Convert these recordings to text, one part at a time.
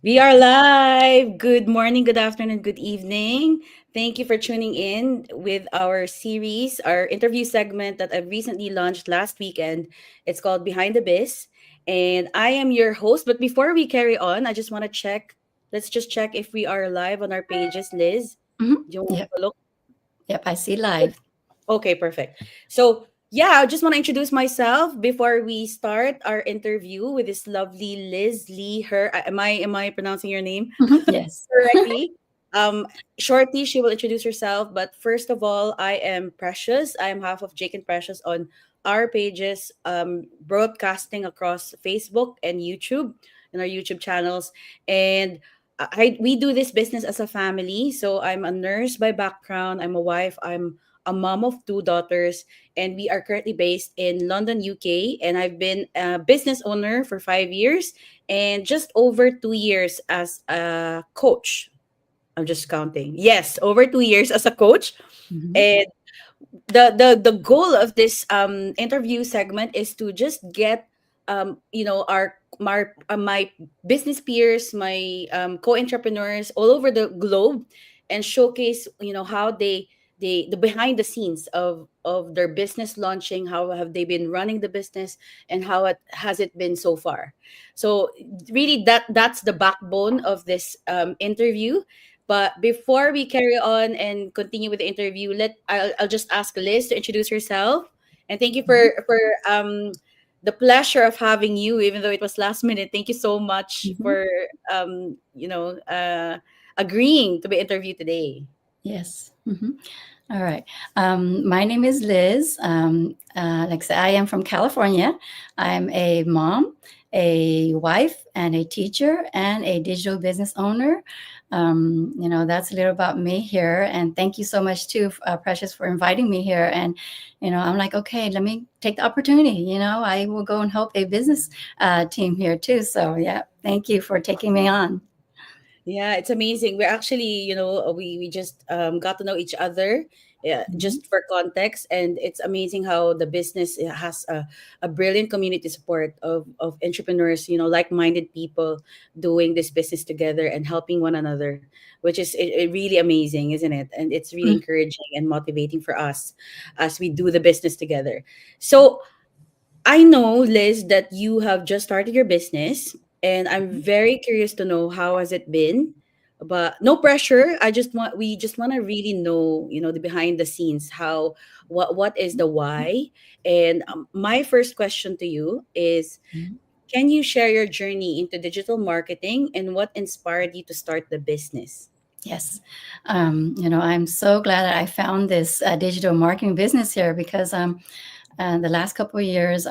We are live. Good morning, good afternoon, good evening. Thank you for tuning in with our series, our interview segment that I recently launched last weekend. It's called Behind the Biz. And I am your host. But before we carry on, I just want to check. Let's just check if we are live on our pages, Liz. Do you want Yep. to look? Yep. I see live. Okay, perfect. So, yeah, I just want to introduce myself before we start our interview with this lovely Liz Lee. Am I pronouncing your name Yes. correctly? Um, Shortly, she will introduce herself. But first of all, I am Precious. I am half of Jake and Precious on our pages, broadcasting across Facebook and YouTube and our YouTube channels. And we do this business as a family. So I'm a nurse by background. I'm a wife. I'm a mom of two daughters, and we are currently based in London, UK. And I've been a business owner for 5 years and just over 2 years as a coach. I'm just counting. Yes, over 2 years as a coach. Mhm. And the goal of this interview segment is to just get my business peers, my co-entrepreneurs all over the globe, and showcase how the behind the scenes of their business launching, how have they been running the business, and how it has it been so far. So really, that's the backbone of this interview. But before we carry on and continue with the interview, I'll just ask Liz to introduce herself. And thank you Mhm. for the pleasure of having you, even though it was last minute. Thank you so much Mhm. for agreeing to be interviewed today. Yes. All right. My name is Liz. Like I said, I am from California. I'm a mom, a wife, and a teacher, and a digital business owner. That's a little about me here. And thank you so much, too, Precious, for inviting me here. And, I'm like, okay, let me take the opportunity. I will go and help a business team here, too. So, yeah, thank you for taking me on. Yeah, it's amazing. We're actually, we just got to know each other, Mhm. just for context, and it's amazing how the business has a brilliant community support of entrepreneurs, like-minded people doing this business together and helping one another, which is really amazing, isn't it? And it's really Mm. encouraging and motivating for us as we do the business together. So I know, Liz, that you have just started your business, and I'm very curious to know how has it been. But no pressure. We just want to really know, the behind the scenes, how what is the why. And my first question to you is, Mhm. can you share your journey into digital marketing and what inspired you to start the business? Yes. I'm so glad that I found this digital marketing business here because the last couple of years,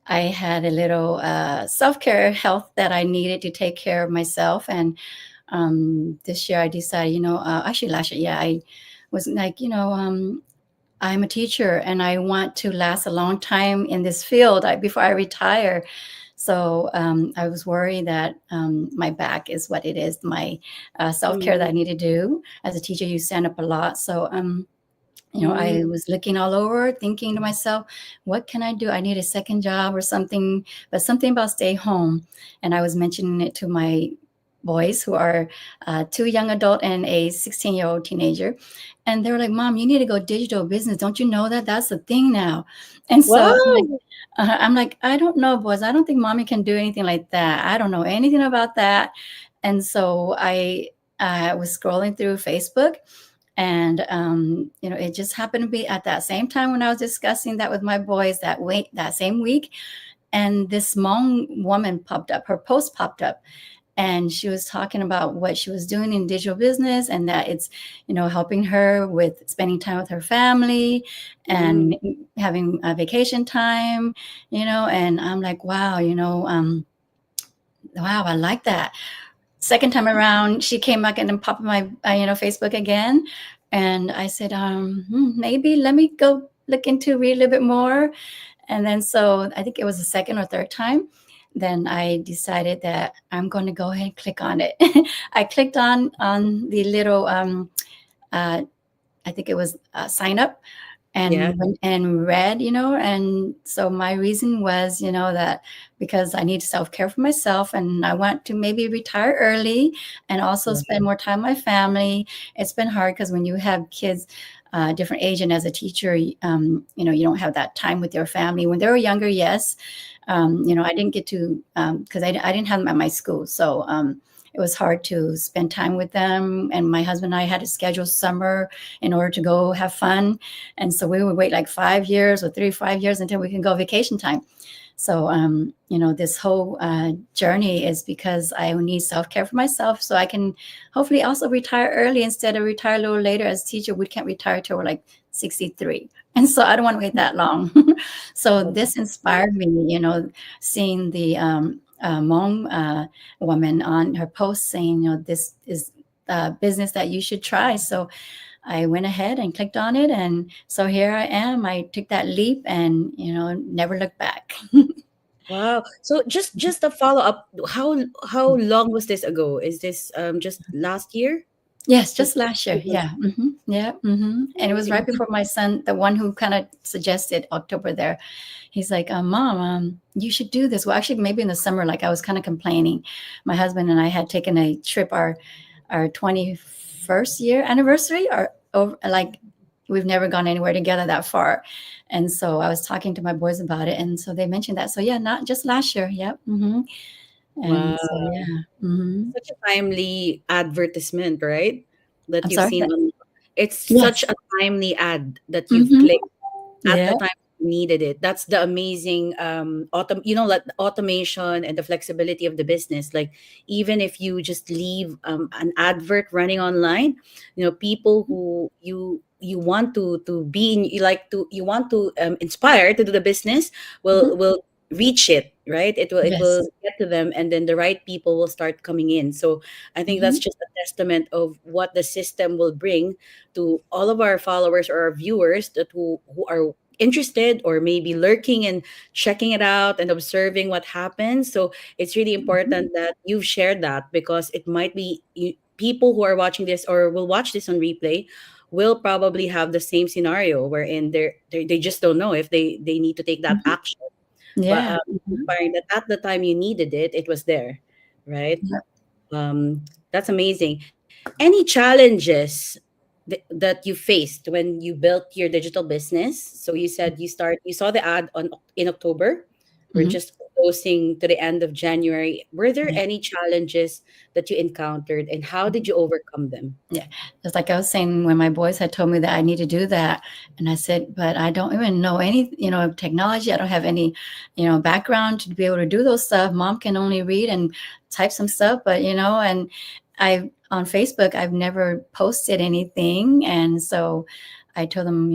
I had a little self care health that I needed to take care of myself. And this year I decided, actually last year, yeah, I was like, I'm a teacher and I want to last a long time in this field before I retire. So I was worried that my back is what it is, my self care that I Mm-hmm. need to do. As a teacher, you stand up a lot. So, I Mm-hmm. was looking all over, thinking to myself, what can I do? I need a second job or something, but something about stay home. And I was mentioning it to my boys who are two young adult and a 16-year-old teenager. And they were like, Mom, you need to go digital business. Don't you know that that's the thing now? And so Wow. I'm like, I don't know, boys. I don't think mommy can do anything like that. I don't know anything about that. And so I was scrolling through Facebook, and it just happened to be at that same time when I was discussing that with my boys that same week. And this Hmong woman popped up, her post popped up, and she was talking about what she was doing in digital business and that it's helping her with spending time with her family Mm-hmm. and having a vacation time. And I'm like, wow, wow, I like that. Second time around, she came back and then popped my Facebook again, and I said, maybe let me go look into read a little bit more. And then so I think it was the second or third time. Then I decided that I'm going to go ahead and click on it. I clicked on the little, uh, I think it was sign up, Yeah. and read, and so my reason was, that because I need self-care for myself and I want to maybe retire early and also spend Right. more time with my family. It's been hard because when you have kids different age, and as a teacher, you don't have that time with your family. When they were younger, yes, I didn't get to, because I didn't have them at my school, so it was hard to spend time with them. And my husband and I had to schedule summer in order to go have fun, and so we would wait like 5 years or 3 5 years until we can go vacation time. So this whole journey is because I need self-care for myself, so I can hopefully also retire early instead of retire a little later. As a teacher, we can't retire till we're like 63, and so I don't want to wait that long. So That's this inspired me, seeing the Hmong woman on her post saying, this is a business that you should try. So I went ahead and clicked on it, and so here I am. I took that leap and never looked back. wow. So just a follow up. How long was this ago? Is this just last year? Yes, just Just last year. Yeah. Yeah. And it was right before my son, the one who kind of suggested October there. He's like, Mom, you should do this. Well, actually, maybe in the summer, like I was kind of complaining. My husband and I had taken a trip, our 21st year anniversary, or over, like we've never gone anywhere together that far. And so I was talking to my boys about it. And so they mentioned that. So yeah, not just last year. Yep. And wow. so, yeah. Such a timely advertisement, right? That I'm you've sorry. seen on it's such Yes. a timely ad that you've hmm clicked at the Yeah. time you needed it. That's the amazing like the automation and the flexibility of the business. Like even if you just leave an advert running online, people who you want to be in, you want to inspire to do the business Mhm. will reach it, right? It will Yes. get to them, and then the right people will start coming in. So I think that's Mhm. just a testament of what the system will bring to all of our followers or our viewers that who are interested or maybe lurking and checking it out and observing what happens. So it's really Mhm. important that you've shared that, because it might be people who are watching this or will watch this on replay will probably have the same scenario wherein they just don't know if they need to take that Mhm. action. But Yeah. inspiring that at the time you needed it, it was there, right? Yep. That's amazing. Any challenges that you faced when you built your digital business? So you said you saw the ad in October. We're Mhm. just closing to the end of January. Were there Yeah. any challenges that you encountered, and how did Mhm. you overcome them? Yeah. Just like I was saying, when my boys had told me that I need to do that, and I said, but I don't even know any, technology. I don't have any, background to be able to do those stuff. Mom can only read and type some stuff, but and I on Facebook, I've never posted anything, and so I told them,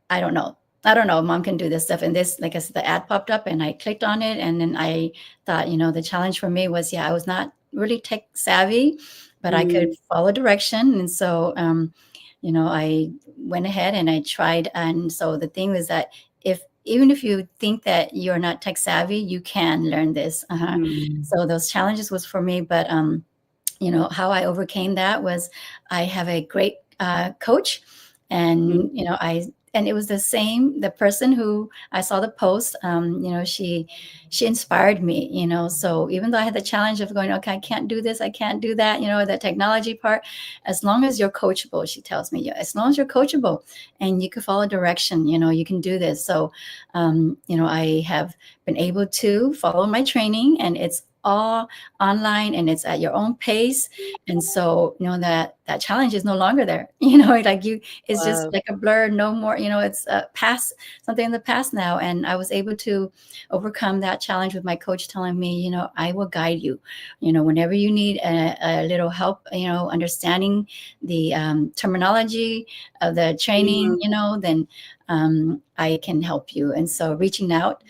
I don't know. I don't know. Mom can do this stuff. And this, like I said, the ad popped up and I clicked on it. And then I thought, the challenge for me was, yeah, I was not really tech savvy, but I could Mm, follow direction. And so, I went ahead and I tried. And so the thing was that even if you think that you're not tech savvy, you can learn this. mm, So those challenges was for me. But, how I overcame that was I have a great coach, mm, and and it was the person who I saw the post. She inspired me. So even though I had the challenge of going, okay, I can't do this, I can't do that. The technology part. As long as you're coachable, she tells me, as long as you're coachable and you can follow direction, you can do this. So, I have been able to follow my training, and it's all online and it's at your own pace. And so that challenge is no longer there. Like it's just wow. like a blur, no more. It's past, something in the past now. And I was able to overcome that challenge with my coach telling me, I will guide you, whenever you need a little help, understanding the terminology of the training, Mm, then I can help you. And so reaching out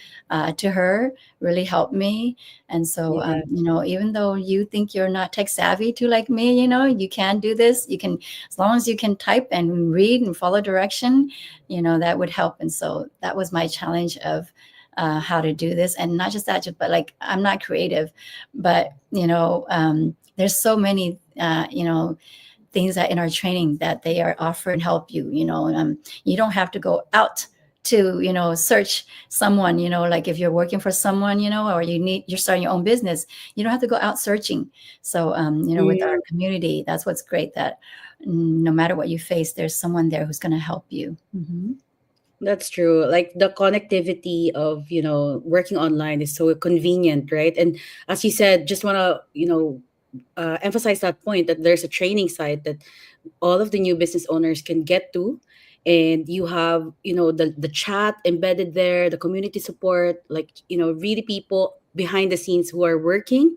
to her really helped me. And so, yeah. even though you think you're not tech savvy too, like me, you can do this. You can, as long as you can type and read and follow direction, that would help. And so that was my challenge of how to do this. And not just that, but like, I'm not creative, but, there's so many, things that in our training that they are offer and help you. You don't have to go out to search someone. Like if you're working for someone, or you're starting your own business, you don't have to go out searching. So with our Mm, community, that's what's great, that no matter what you face, there's someone there who's going to help you. that's true. Like the connectivity of, working online is so convenient, right? And as you said, just want to, emphasize that point that there's a training site that all of the new business owners can get to, and you have the chat embedded there, the community support, like really people behind the scenes who are working,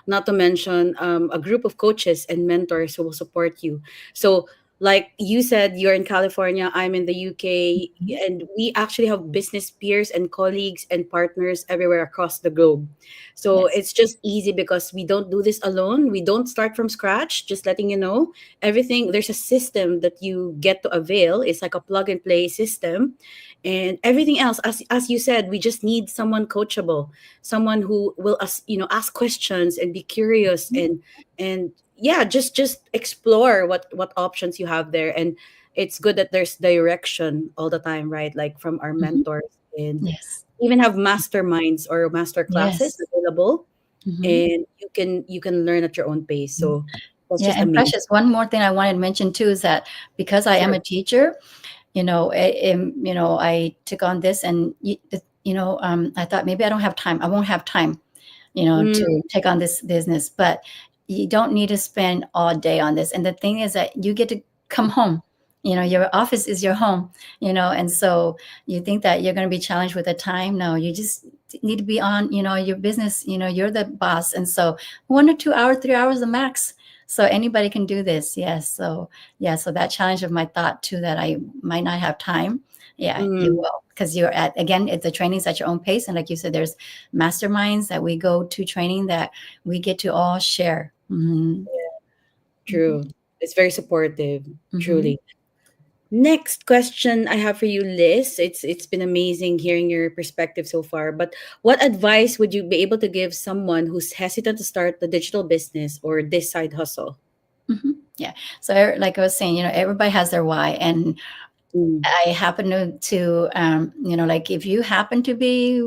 not to mention a group of coaches and mentors who will support you. So like you said, you're in California, I'm in the UK, Mhm. and we actually have business peers and colleagues and partners everywhere across the globe. So Yes. it's just easy because we don't do this alone. We don't start from scratch, just letting you know. Everything, there's a system that you get to avail. It's like a plug and play system. And everything else, as you said, we just need someone coachable, someone who will ask questions and be curious, Mhm. and yeah, just explore what options you have there. And it's good that there's direction all the time, right? Like from our Mhm. mentors, and Yes. even have masterminds or master classes Yes. available, Mhm. and you can learn at your own pace. So that's Yeah, just and amazing. Precious, one more thing I wanted to mention too is that because I am Sure. a teacher, I took on this, and I thought maybe I don't have time. I won't have time, Mm, to take on this business. But you don't need to spend all day on this. And the thing is that you get to come home. Your office is your home. And so you think that you're going to be challenged with the time. No, you just need to be on, your business. You're the boss, and so 1 or 2 hours, 3 hours the max. So anybody can do this. Yes. So yeah. So that challenge of my thought too, that I might not have time. Yeah, you mm, will, because you're at, again, it's the trainings at your own pace. And like you said, there's masterminds that we go to, training that we get to all share. true. It's very supportive, Hmm. truly. Next question I have for you, Liz. It's been amazing hearing your perspective so far. But what advice would you be able to give someone who's hesitant to start the digital business or this side hustle? Yeah. So like I was saying, everybody has their why. And Mm, I happen like if you happen to be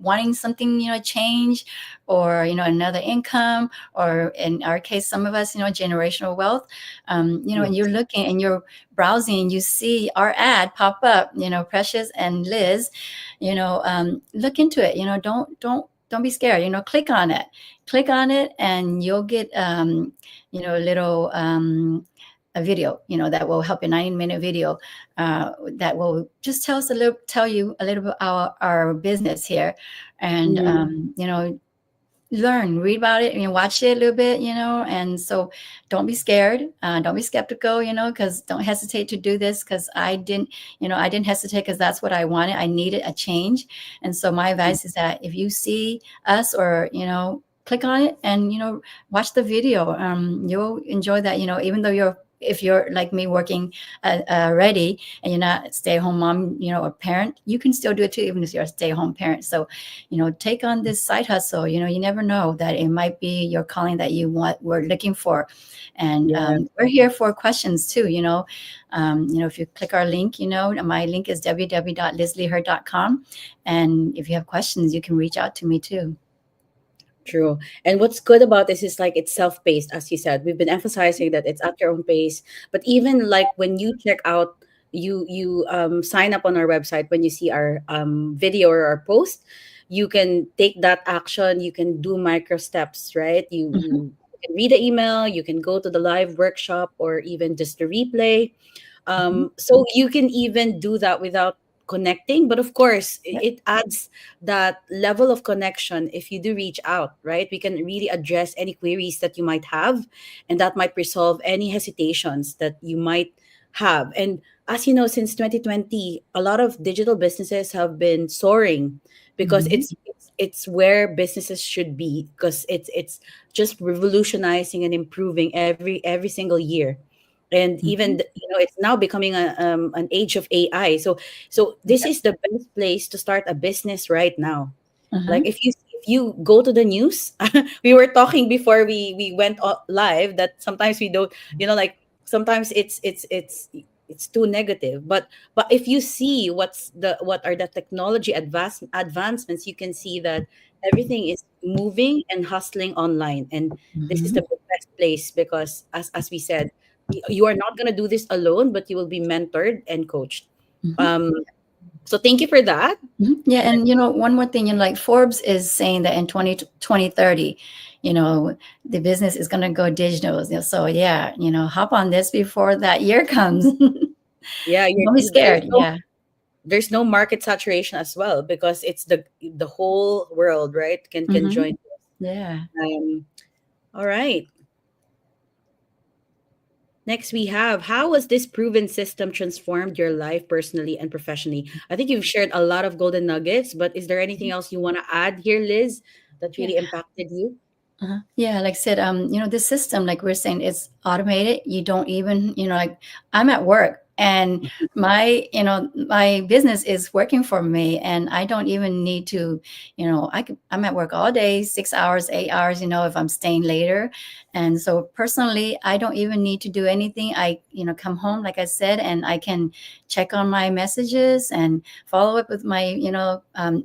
wanting something, change, or, another income, or in our case, some of us, generational wealth, and you're yes. looking and you're browsing, you see our ad pop up, Precious and Liz, look into it, don't be scared, click on it, and you'll get, a little, a video, that will help you, 90-minute video, that will just tell you a little bit our business here, and Mm, read about it, and watch it a little bit, and so don't be scared, don't be skeptical, because don't hesitate to do this, because I didn't hesitate, because that's what I wanted. I needed a change. And so my advice is that if you see us, or click on it, and watch the video, you'll enjoy that, even though if you're like me, working already, and you're not a stay-at-home mom, or parent, you can still do it too, even if you're a stay-at-home parent. So take on this side hustle. You never know that it might be your calling that we're looking for. And yeah, we're here for questions too. If you click our link, my link is www.lizleeher.com. And if you have questions, you can reach out to me too. true. And what's good about this is like it's self-paced, as you said. We've been emphasizing that it's at your own pace. But even like when you check out, you sign up on our website, when you see our video or our post, you can take that action. You can do micro steps, right? You Mhm. you can read the email. You can go to the live workshop or even just the replay. Mhm. So you can even do that without connecting, but of course Yep. it adds that level of connection if you do reach out, right? We can really address any queries that you might have, and that might resolve any hesitations that you might have. And as you know, since 2020, a lot of digital businesses have been soaring because Mhm. it's where businesses should be, because it's just revolutionizing and improving every single year. And even Mhm. it's now becoming an age of AI. So this Yep. is the best place to start a business right now. Like Mhm. if you go to the news, we were talking before we went live that sometimes we don't, like sometimes it's too negative. But if you see what are the technology advancements, you can see that everything is moving and hustling online, and this is Mhm. the best place, because as we said, you are not going to do this alone, but you will be mentored and coached. Mhm. um so thank you for that. Mhm. Yeah, and one more thing, like Forbes is saying that in 2030, the business is going to go digital. So yeah, hop on this before that year comes. Yeah, Don't be scared. Yeah. there's no market saturation as well, because it's the whole world, right, can Hmm. join. Yeah. All right. Next, we have, how has this proven system transformed your life personally and professionally? I think you've shared a lot of golden nuggets, but is there anything else you want to add here, Liz, that Yeah. really impacted you? Yeah, like I said, this system, like we're saying, it's automated. You don't even, like I'm at work and my business is working for me and I don't even need to, I'm at work all day, 6 hours, 8 hours, if I'm staying later. And so personally, I don't even need to do anything. I, come home, like I said, and I can check on my messages and follow up with my,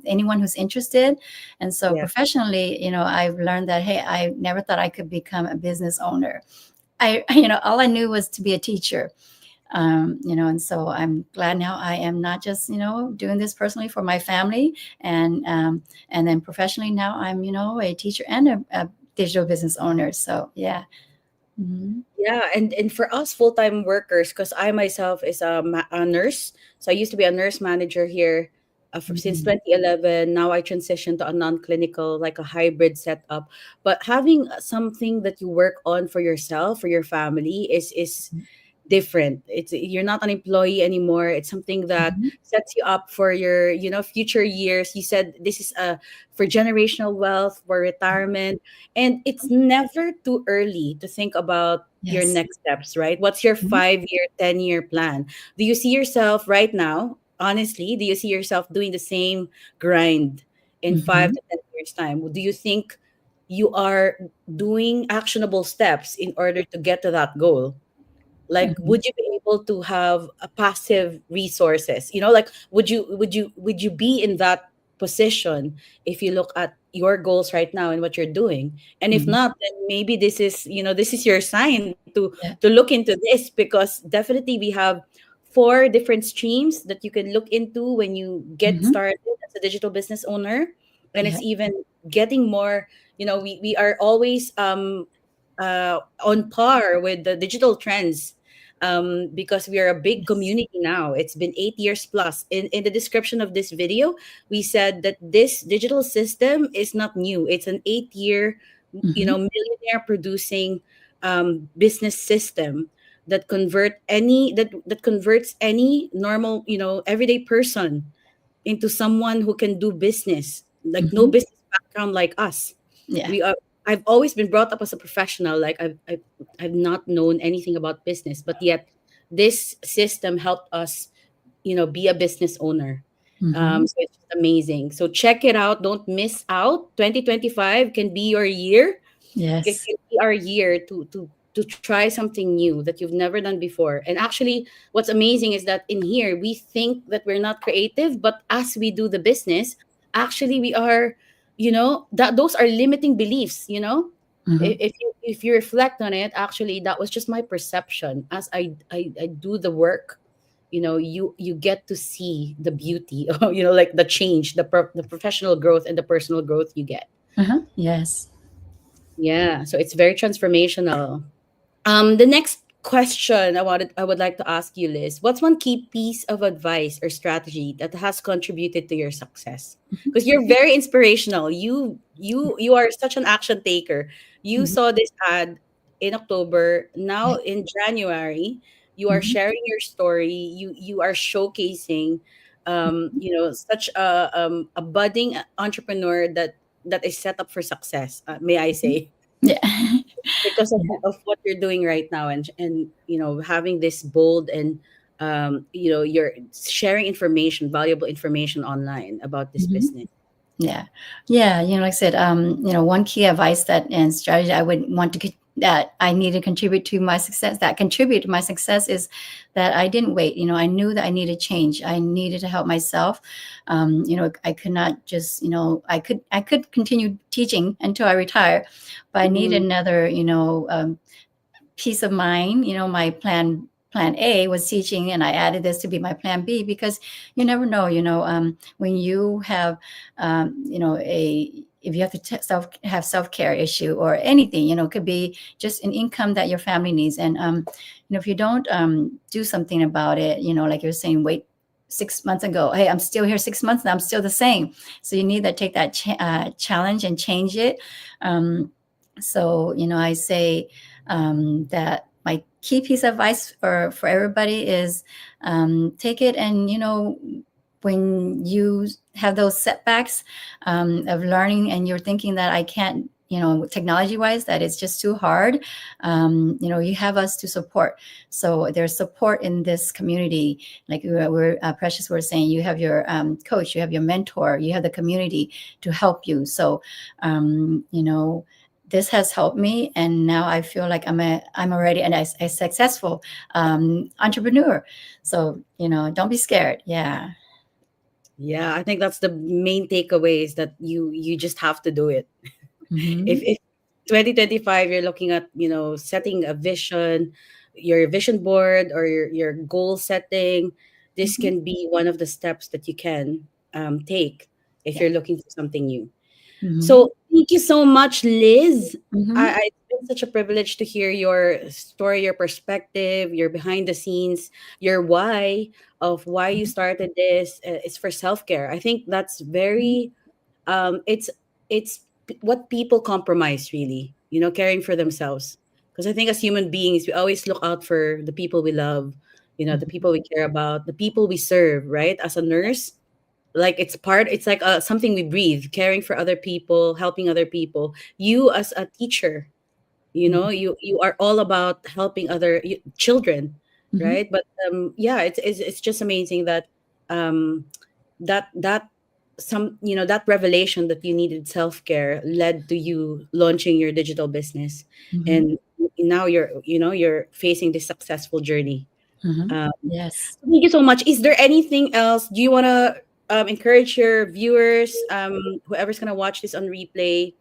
anyone who's interested. And so Yeah. professionally, I've learned that, hey, I never thought I could become a business owner. All I knew was to be a teacher. And so I'm glad now I am not just, doing this personally for my family, and then professionally now I'm, a teacher and a digital business owner. So yeah. Mhm. Yeah, and for us full-time workers, because I myself is a nurse, so I used to be a nurse manager here since Mhm. 2011. Now I transitioned to a non-clinical, like a hybrid setup. But having something that you work on for yourself, for your family, is different. It's, you're not an employee anymore. It's something that Mhm. sets you up for your, future years. You said this is for generational wealth, for retirement, and it's never too early to think about your Yes. next steps, right? What's your Mhm. 5-year, 10-year plan? Do you see yourself right now, honestly, do you see yourself doing the same grind in five Mhm. to 10 years time? Do you think you are doing actionable steps in order to get to that goal? Like, Mhm. would you be able to have a passive resources, like, would you be in that position if you look at your goals right now and what you're doing? And if Mhm. not, then maybe this is your sign to Yeah. look into this, because definitely we have 4 different streams that you can look into when you get Mhm. started as a digital business owner. And Yeah. it's even getting more, we are always on par with the digital trends, because we are a big Yes. community now. It's been 8 years plus. In the description of this video, we said that this digital system is not new. It's an 8-year, Mhm. millionaire producing business system that converts any normal, everyday person into someone who can do business, like no Mhm. business background like us. Yeah. We are. I've always been brought up as a professional. Like I've not known anything about business, but yet this system helped us, be a business owner. Mhm. So it's just amazing. So check it out. Don't miss out. 2025 can be your year. It Yes. can be our year to try something new that you've never done before. And actually, what's amazing is that in here we think that we're not creative, but as we do the business, actually we are. That those are limiting beliefs. Mhm. If you reflect on it, actually that was just my perception. As I do the work, you get to see the beauty, like the change, the professional growth and the personal growth you get. Uh-huh. Yes. Yeah, so it's very transformational. The next question I would like to ask you, Liz. What's one key piece of advice or strategy that has contributed to your success? Mhm. Because you're very inspirational. You are such an action taker. You Mhm. saw this ad in October. Now Yeah. in January, you are Mhm. sharing your story. You are showcasing, such a budding entrepreneur that is set up for success. May I Mhm. say? Yeah. Because of, Yeah. of what you're doing right now, and having this bold, and you're sharing information, valuable information online about this Mhm. business. Yeah. Yeah. Like I said, one key advice that and strategy I would want to that I need to contribute to my success, that contribute to my success, is that I didn't wait. I knew that I needed change. I needed to help myself. I could not just, I could continue teaching until I retire, but I need Mhm. another, peace of mind. My plan A was teaching, and I added this to be my plan B, because you never know, when you have, a if you have to have self-care issue or anything, it could be just an income that your family needs. And if you don't do something about it, like you're saying, wait 6 months ago, hey, I'm still here 6 months and I'm still the same. So you need to take that challenge and change it. So I say that my key piece of advice for everybody is, take it, and when you have those setbacks of learning, and you're thinking that I can't, technology wise, that it's just too hard, you have us to support. So there's support in this community. Like Precious were saying, you have your coach, you have your mentor, you have the community to help you. So this has helped me, and now I feel like I'm already a successful entrepreneur. So don't be scared. Yeah. Yeah, I think that's the main takeaway, is that you just have to do it. Mm-hmm. If 2025 you're looking at, setting a vision, your vision board, or your goal setting, this Mm-hmm. can be one of the steps that you can take if Yeah. you're looking for something new. Mm-hmm. So thank you so much, Liz. Mm-hmm. It's been such a privilege to hear your story, your perspective, your behind the scenes, your why of why you started this. It's for self care. I think that's very it's what people compromise, really, caring for themselves. Because I think as human beings, we always look out for the people we love, the people we care about, the people we serve, right? As a nurse, like it's like something we breathe, caring for other people, helping other people. You as a teacher, Mm-hmm. you are all about helping other children, Mm-hmm. right? But yeah, it's just amazing that um that that revelation that you needed self-care led to you launching your digital business. Mm-hmm. And now you're facing this successful journey. Mm-hmm. um, Yes. Thank you so much. Is there anything else? Do you want to encourage your viewers, whoever's going to watch this on replay,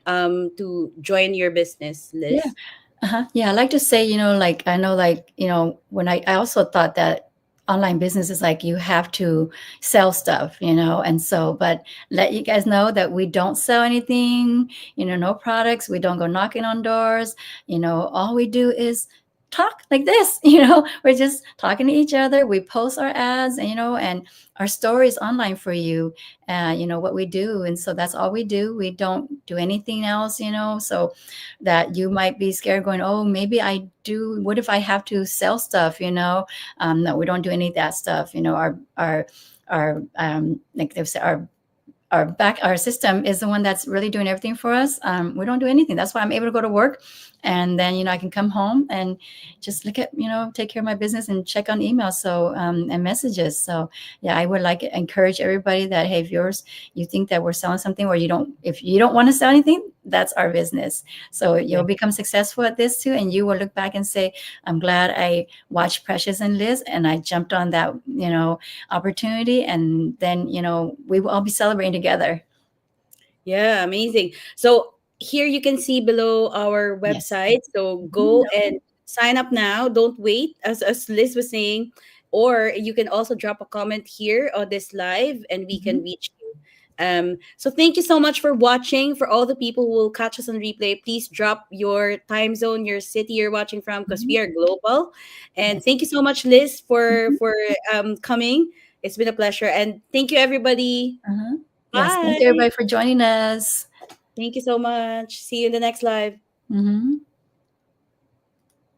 to join your business, Yeah. Liz? Uh-huh. Yeah, I like to say, like, I know, like, when I also thought that online business is like you have to sell stuff, and so, but let you guys know that we don't sell anything, no products. We don't go knocking on doors. All we do is talk like this. We're just talking to each other. We post our ads, and our stories online for you, what we do. And so that's all we do. We don't do anything else, so that you might be scared going, oh, maybe I do. What if I have to sell stuff? No, we don't do any of that stuff. Our like they say, our system is the one that's really doing everything for us. We don't do anything. That's why I'm able to go to work, and then I can come home and just look at, take care of my business and check on emails, so and messages. So yeah, I would like to encourage everybody that, hey, if you think that we're selling something, or if you don't want to sell anything, that's our business. So Yeah. you'll become successful at this too, and you will look back and say, I'm glad I watched Precious and Liz, and I jumped on that opportunity, and then we will all be celebrating together. Yeah, amazing. So here you can see below our Yes. website. So go Mhm. and sign up now. Don't wait, as Liz was saying. Or you can also drop a comment here on this live, and we can Mhm. reach you. So thank you so much for watching. For all the people who will catch us on replay, please drop your time zone, your city you're watching from, because Mhm. we are global. And Yes. thank you so much, Liz, for Mhm. coming. It's been a pleasure. And thank you, everybody. Uh-huh. Yes. Thank you, Bye. everybody, for joining us. Thank you so much. See you in the next live. Mhm.